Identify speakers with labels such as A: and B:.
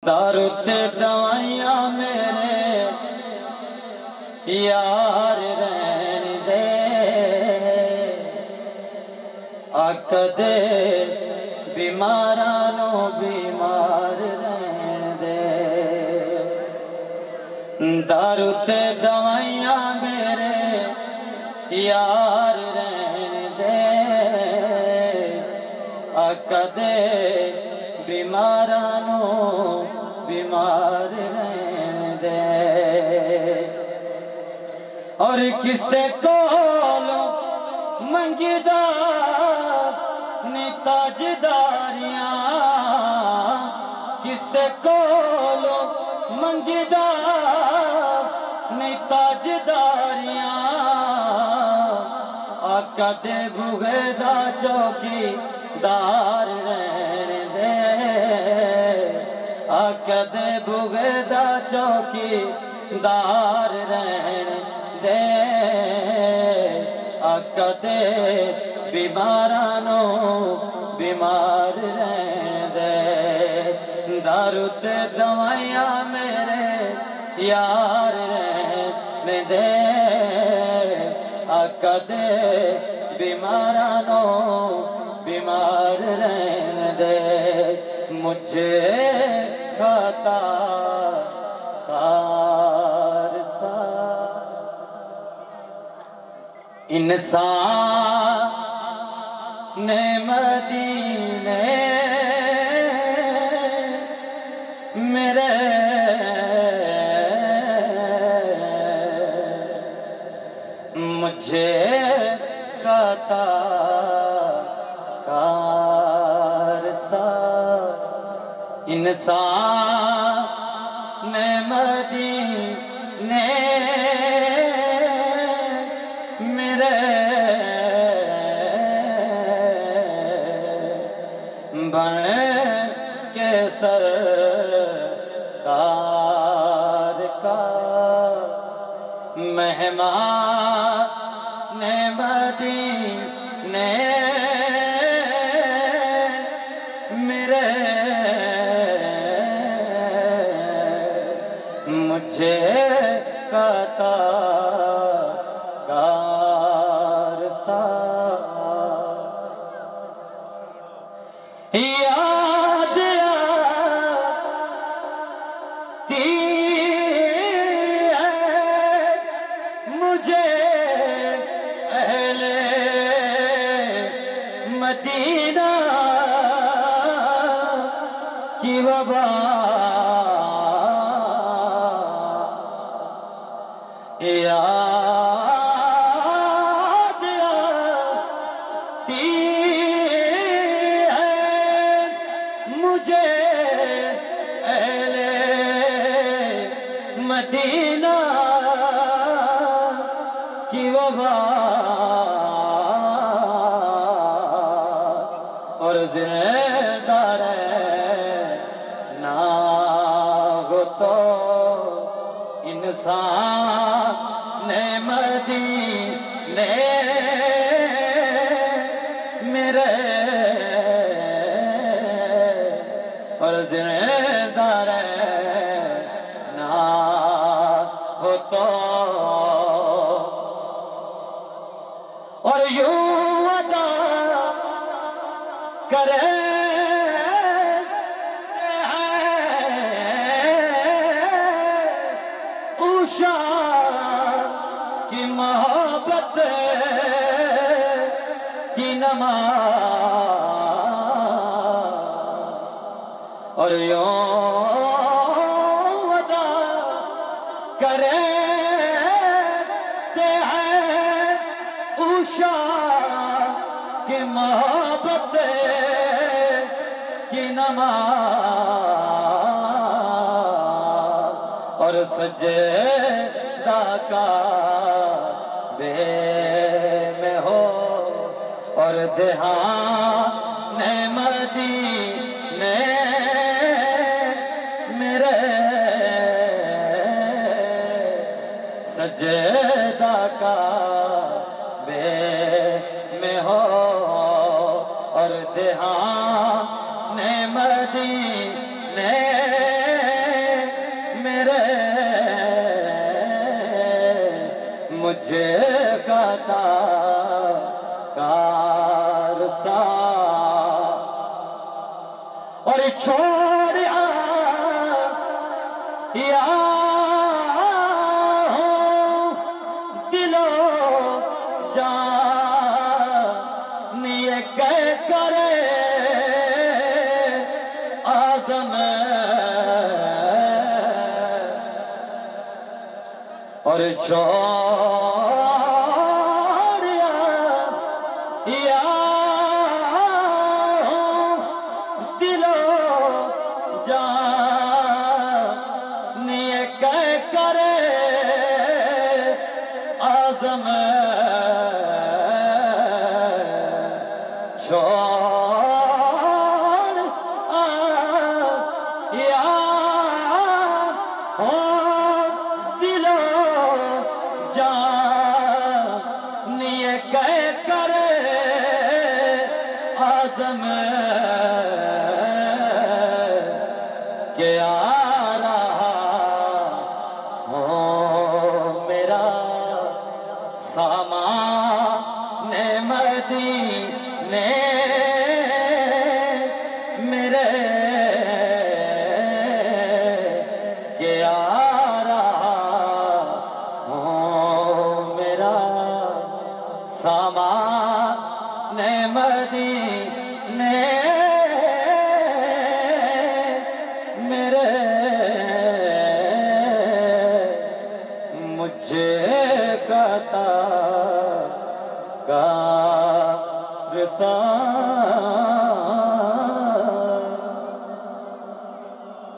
A: دارد دوائیاں میرے یار رہن دے آکدے بیمارانو بیمار رہن دے دارد دوائیاں میرے یار رہن دے آکدے بیمارانو بیمار رہن دے اور کسے کولو منگی دا نی تاجداریاں کسے کولو منگی دا نی تاجداریاں آقا دے بھوگے دا چوکی دار رہن دے آقا دے بھوگے دا چوکی دار رہن دے آقا دے بیمارانو بیمار رہن دے دارد دوائیاں میرے یار رہن دے آقا دے بیمارانو بیمار رہن دے مجھے خطا کار سا انسان مدینے میرے مجھے خطا کار سا انسان مدینے میرے بن کے سرکار کا مہمان مدینے میرے مجھے خطا کار سا یاد آتی ہے مجھے اہل مدینہ کی وبا یاد آتی ہے مجھے اہل مدینہ کی وبا اور زندہ رہنا ہو تو انسان مدینے میرے اور زندہ رہنا ہو تو اور یوں ادا کرے کی محبت کی نماز اور یوں ادا کرتے ہیں عشا کی محبت کی نماز اور سجدہ کعبے میں ہو اور دھیان مدینے میرے سجدہ کعبے میں ہو اور دھیان مدینے چھوڑیا یا دلو جان یہ کہہ کرے آزم اور چھوڑیا یا دلو جان یہ کہہ کرے آزم چھوڑ یا دلو جان یہ کہہ کرے آزم کہ